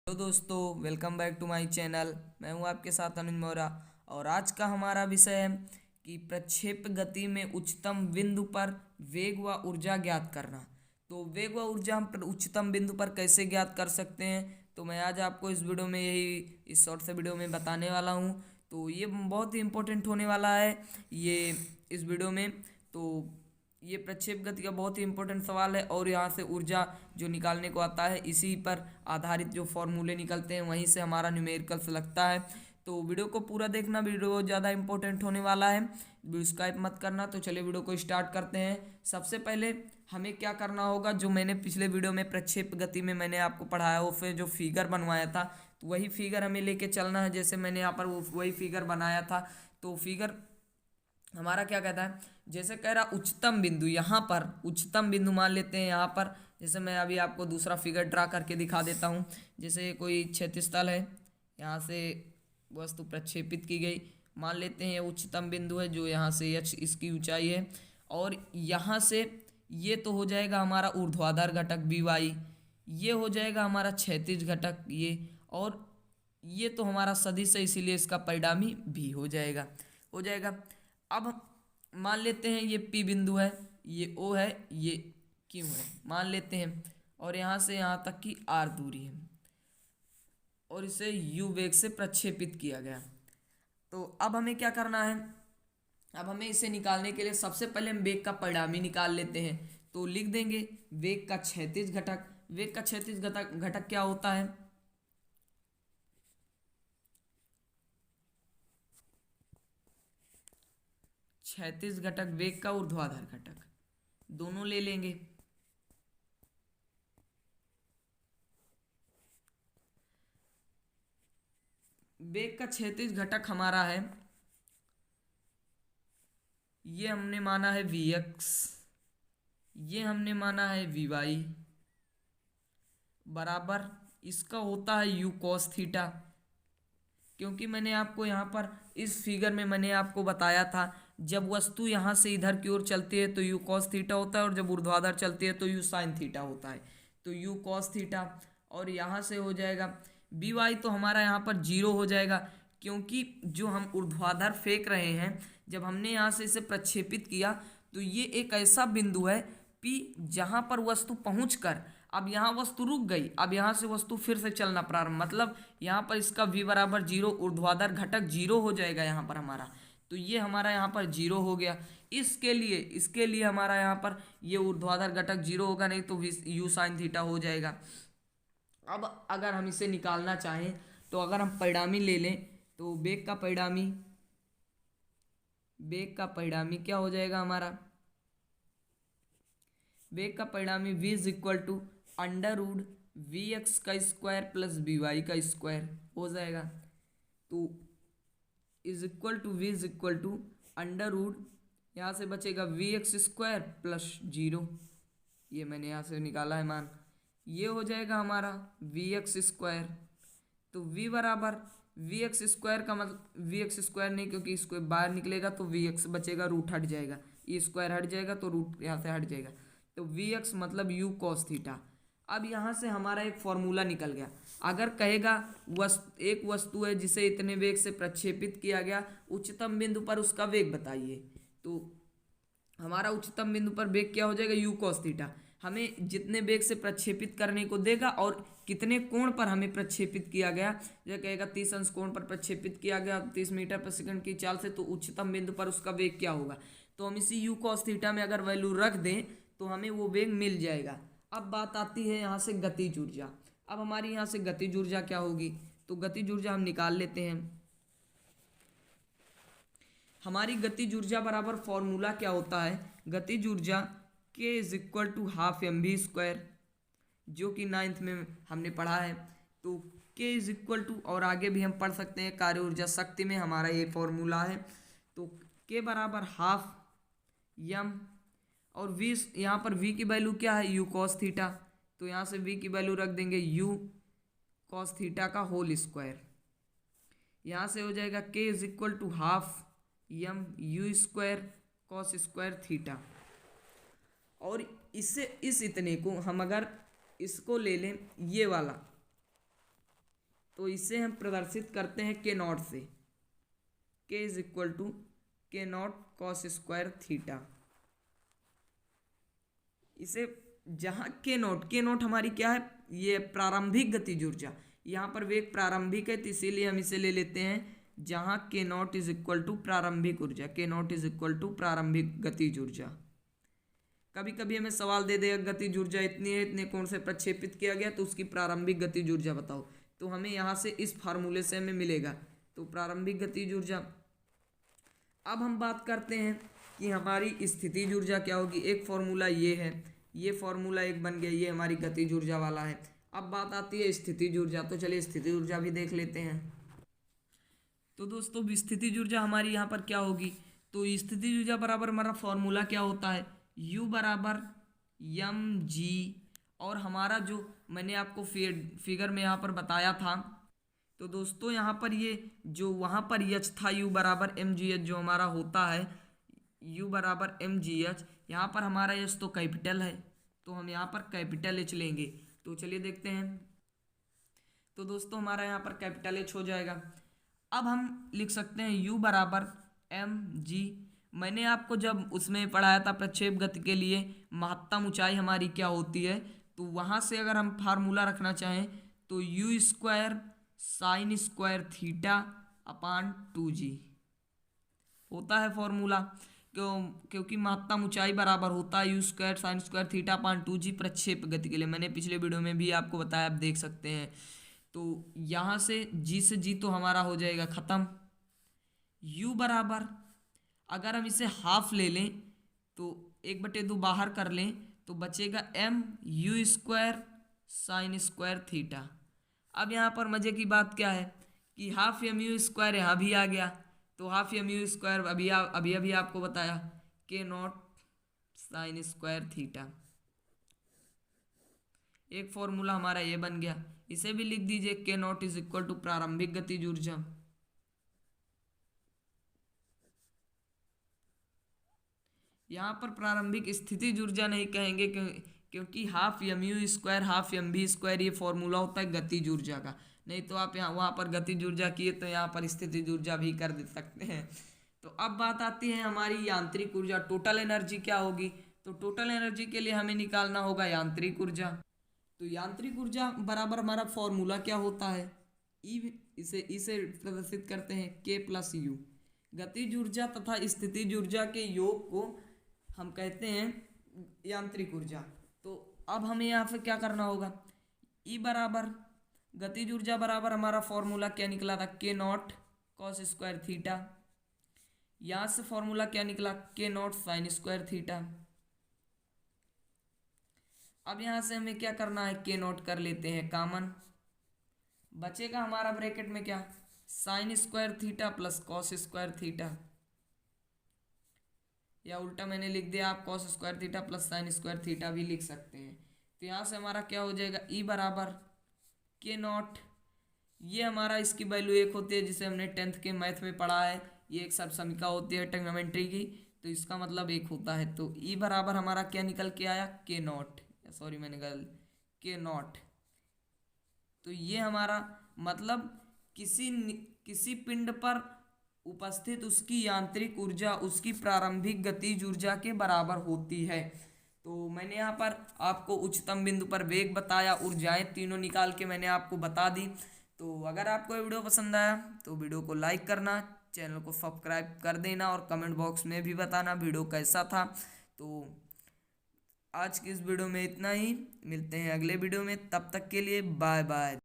Hello दोस्तों, welcome back to my channel. मैं हूं आपके साथ अनुज मौर्य। और आज का हमारा विषय है कि प्रक्षेप गति में उच्चतम बिंदु पर वेग व ऊर्जा ज्ञात करना। तो वेग व ऊर्जा हम उच्चतम बिंदु पर कैसे ज्ञात कर सकते हैं, तो मैं आज आपको इस वीडियो में इस शॉर्ट से वीडियो में बताने वाला हूं। तो ये बहुत ही इम्पोर्टेंट होने वाला है ये इस वीडियो में। तो ये प्रक्षेप गति का बहुत ही इंपॉर्टेंट सवाल है और यहाँ से ऊर्जा जो निकालने को आता है, इसी पर आधारित जो फॉर्मूले निकलते हैं वहीं से हमारा न्यूमेरिकल्स लगता है। तो वीडियो को पूरा देखना, वीडियो बहुत ज़्यादा इंपॉर्टेंट होने वाला है, स्किप मत करना। तो चलिए वीडियो को स्टार्ट करते हैं। सबसे पहले हमें क्या करना होगा, जो मैंने पिछले वीडियो में प्रक्षेप गति में मैंने आपको पढ़ाया वो फिर जो फिगर बनवाया था, तो वही फिगर हमें लेके चलना है। जैसे मैंने यहाँ पर वो वही फिगर बनाया था। तो फिगर हमारा क्या कहता है, जैसे कह रहा उच्चतम बिंदु, यहाँ पर उच्चतम बिंदु मान लेते हैं यहाँ पर। जैसे मैं अभी आपको दूसरा फिगर ड्रा करके दिखा देता हूँ। जैसे कोई क्षैतिज तल है, यहाँ से वस्तु प्रक्षेपित की गई, मान लेते हैं ये उच्चतम बिंदु है जो यहाँ से h इसकी ऊंचाई है। और यहाँ से ये तो हो जाएगा हमारा ऊर्ध्वाधर घटक बी वाई, ये हो जाएगा हमारा क्षैतिज घटक ये, और ये तो हमारा सदिश है इसीलिए इसका परिणामी भी हो जाएगा। अब मान लेते हैं ये P बिंदु है, ये O है, ये Q है, मान लेते हैं। और यहाँ से यहाँ तक की R दूरी है और इसे U वेग से प्रक्षेपित किया गया। तो अब हमें क्या करना है, अब हमें इसे निकालने के लिए सबसे पहले हम वेग का परिणामी निकाल लेते हैं। तो लिख देंगे वेग का क्षैतिज घटक। वेग का क्षैतिज घटक घटक क्या होता है, क्षैतिज घटक वेग का ऊर्ध्वाधर घटक, दोनों ले लेंगे। वेग का क्षैतिज घटक हमारा है, ये हमने माना है वी एक्स, ये हमने माना है वी वाई, बराबर इसका होता है यू कॉस थीटा। क्योंकि मैंने आपको यहाँ पर इस फिगर में मैंने आपको बताया था, जब वस्तु यहाँ से इधर की ओर चलती है तो यू कॉस थीटा होता है, और जब ऊर्ध्वाधर चलती है तो यू साइन थीटा होता है। तो यू कॉस थीटा, और यहाँ से हो जाएगा बी वाई, तो हमारा यहाँ पर जीरो हो जाएगा। क्योंकि जो हम ऊर्ध्वाधर फेंक रहे हैं, जब हमने यहाँ से इसे प्रक्षेपित किया, तो ये एक ऐसा बिंदु है पी जहाँ पर वस्तु पहुँच, अब यहाँ वस्तु रुक गई, अब यहाँ से वस्तु फिर से चलना प्रारंभ, मतलब यहाँ पर इसका v बराबर जीरो, ऊर्ध्वाधर घटक जीरो हो जाएगा यहाँ पर हमारा। तो ये हमारा यहाँ पर जीरो हो गया। इसके लिए हमारा यहाँ पर ये ऊर्ध्वाधर घटक जीरो होगा, नहीं तो यू साइन थीटा हो जाएगा। अब अगर हम इसे निकालना चाहें, तो अगर हम परिणामी ले लें, तो वेग का परिणामी क्या हो जाएगा हमारा, वेग का परिणामी v is equal to under root v x का स्क्वायर प्लस बी वाई का स्क्वायर हो जाएगा। तो is equal to under root, यहाँ से बचेगा v x square plus zero, ये मैंने यहाँ से निकाला है मान, ये हो जाएगा हमारा वी एक्स स्क्वायर। तो v बराबर वी एक्स स्क्वायर का मतलब वी एक्स स्क्वायर नहीं, क्योंकि इसको बाहर निकलेगा तो वी एक्स बचेगा, रूट हट जाएगा, ये स्क्वायर हट जाएगा तो रूट यहाँ से हट जाएगा। तो वी एक्स मतलब यू कॉस थीटा। अब यहाँ से हमारा एक फॉर्मूला निकल गया। अगर कहेगा एक वस्तु है जिसे इतने वेग से प्रक्षेपित किया गया, उच्चतम बिंदु पर उसका वेग बताइए। तो हमारा उच्चतम बिंदु पर वेग क्या हो जाएगा, यू कॉस थीटा। हमें जितने वेग से प्रक्षेपित करने को देगा और कितने कोण पर हमें प्रक्षेपित किया गया, जो कहेगा 30 अंश कोण पर प्रक्षेपित किया गया 30 मीटर पर सेकंड की चाल से, तो उच्चतम बिंदु पर उसका वेग क्या होगा। तो हम इसी यू कॉस थीटा में अगर वैल्यू रख दें तो हमें वो वेग मिल जाएगा। अब बात आती है यहाँ से गतिज ऊर्जा। अब हमारी यहाँ से गतिज ऊर्जा क्या होगी, तो गतिज ऊर्जा हम निकाल लेते हैं। हमारी गतिज ऊर्जा बराबर फॉर्मूला क्या होता है, गतिज ऊर्जा k is equal to half m v square, जो कि 9th में हमने पढ़ा है। तो k इज इक्वल टू, और आगे भी हम पढ़ सकते हैं, कार्य ऊर्जा शक्ति में हमारा ये फॉर्मूला है। तो k बराबर हाफ यम, और v यहाँ पर v की वैल्यू क्या है, u कॉस थीटा। तो यहाँ से v की वैल्यू रख देंगे u कॉस थीटा का होल स्क्वायर। यहाँ से हो जाएगा k is equal to half m u square cos square theta. और इससे इतने को हम अगर इसको ले लें, ये वाला तो इसे हम प्रदर्शित करते हैं के नॉट से। के इज इक्वल टू के नॉट कॉस स्क्वायर थीटा। इसे जहाँ के नॉट हमारी क्या है, ये प्रारंभिक गतिज ऊर्जा। यहाँ पर वेग प्रारंभिक है तो इसीलिए हम इसे ले लेते हैं जहाँ के नॉट इज इक्वल टू प्रारंभिक ऊर्जा। के नॉट इज इक्वल टू प्रारंभिक गतिज ऊर्जा। कभी कभी हमें सवाल दे देगा गतिज ऊर्जा इतनी है, इतने कोण से प्रक्षेपित किया गया, तो उसकी प्रारंभिक गतिज ऊर्जा बताओ। तो हमें यहाँ से इस फार्मूले से हमें मिलेगा, तो प्रारंभिक गतिज ऊर्जा। अब हम बात करते हैं कि हमारी स्थितिज ऊर्जा क्या होगी। एक फॉर्मूला ये है, ये फॉर्मूला एक बन गया, ये हमारी गतिज ऊर्जा वाला है। अब बात आती है स्थितिज ऊर्जा, तो चलिए स्थितिज ऊर्जा भी देख लेते हैं। तो दोस्तों स्थितिज ऊर्जा हमारी यहाँ पर क्या होगी, तो स्थितिज ऊर्जा बराबर हमारा फॉर्मूला क्या होता है, U बराबर mg। और हमारा जो मैंने आपको फिगर में यहाँ पर बताया था, तो दोस्तों यहाँ पर ये जो वहाँ पर एच था U बराबर mgh, जो हमारा होता है U बराबर mgh, यहाँ पर हमारा एच तो कैपिटल है, तो हम यहाँ पर कैपिटल एच लेंगे। तो चलिए देखते हैं। तो दोस्तों हमारा यहाँ पर कैपिटल एच हो जाएगा। अब हम लिख सकते हैं U बराबर mg। मैंने आपको जब उसमें पढ़ाया था प्रक्षेप गति के लिए महत्तम ऊंचाई हमारी क्या होती है, तो वहाँ से अगर हम फार्मूला रखना चाहें तो U square sine square theta upon 2g होता है फॉर्मूला। क्योंकि महत्तम ऊंचाई बराबर होता है U square sine square theta upon 2g प्रक्षेप गति के लिए। मैंने पिछले वीडियो में भी आपको बताया, आप देख सकते हैं। तो यहाँ से G से G तो हमारा हो जाएगा ख़त्म। U बराबर अगर हम इसे हाफ ले लें तो 1/2 बाहर कर लें तो बचेगा m U square sine square theta. अब यहाँ पर मज़े की बात क्या है कि हाफ एम यू स्क्वायर यहाँ भी आ गया, तो हाफ एम यू स्क्वायर अभी आपको बताया के नॉट साइन स्क्वायर थीटा। एक फॉर्मूला हमारा ये बन गया। इसे भी लिख दीजिए के नॉट इज इक्वल टू प्रारंभिक गतिज ऊर्जा। यहाँ पर प्रारंभिक स्थितिज ऊर्जा नहीं कहेंगे क्योंकि half m u square half m v square ये फॉर्मूला होता है गतिज ऊर्जा का। नहीं तो आप यहाँ वहाँ पर गतिज ऊर्जा किए तो यहाँ पर स्थितिज ऊर्जा भी कर दे सकते हैं। तो अब बात आती है हमारी यांत्रिक ऊर्जा, टोटल एनर्जी क्या होगी। तो टोटल एनर्जी के लिए हमें निकालना होगा यांत्रिक ऊर्जा। तो यांत्रिक ऊर्जा बराबर हमारा फॉर्मूला क्या होता है, इसे प्रदर्शित करते हैं के प्लस यू। गतिज ऊर्जा तथा स्थितिज ऊर्जा के योग को हम कहते हैं यांत्रिक ऊर्जा। तो अब हमें यहाँ पे क्या करना होगा, ई बराबर गतिज ऊर्जा बराबर हमारा फॉर्मूला क्या निकला था, के नॉट कॉस स्क्वायर थीटा। यहाँ से फॉर्मूला क्या निकला, के नॉट साइन स्क्वायर थीटा। अब यहाँ से हमें क्या करना है, के नॉट कर लेते हैं कॉमन, बचेगा हमारा ब्रैकेट में क्या, sine square theta plus cos square theta, या उल्टा मैंने लिख दिया, आप cos square theta plus sine square theta भी लिख सकते हैं। तो यहाँ से हमारा क्या हो जाएगा, ई बराबर के नॉट, ये हमारा इसकी वैल्यू 1 होती है जिसे हमने 10th के मैथ में पढ़ा है। ये एक सब समीका होती है ट्रिग्नोमेट्री की, तो इसका मतलब 1 होता है। तो ई बराबर हमारा क्या निकल के आया, के नॉट, सॉरी मैंने गलत, के नॉट। तो ये हमारा मतलब किसी पिंड पर उपस्थित उसकी यांत्रिक ऊर्जा उसकी प्रारंभिक गतिज ऊर्जा के बराबर होती है। तो मैंने यहाँ पर आपको उच्चतम बिंदु पर वेग बताया, ऊर्जाएं तीनों निकाल के मैंने आपको बता दी। तो अगर आपको ये वीडियो पसंद आया तो वीडियो को लाइक करना, चैनल को सब्सक्राइब कर देना और कमेंट बॉक्स में भी बताना वीडियो कैसा था। तो आज की इस वीडियो में इतना ही, मिलते हैं अगले वीडियो में, तब तक के लिए बाय बाय।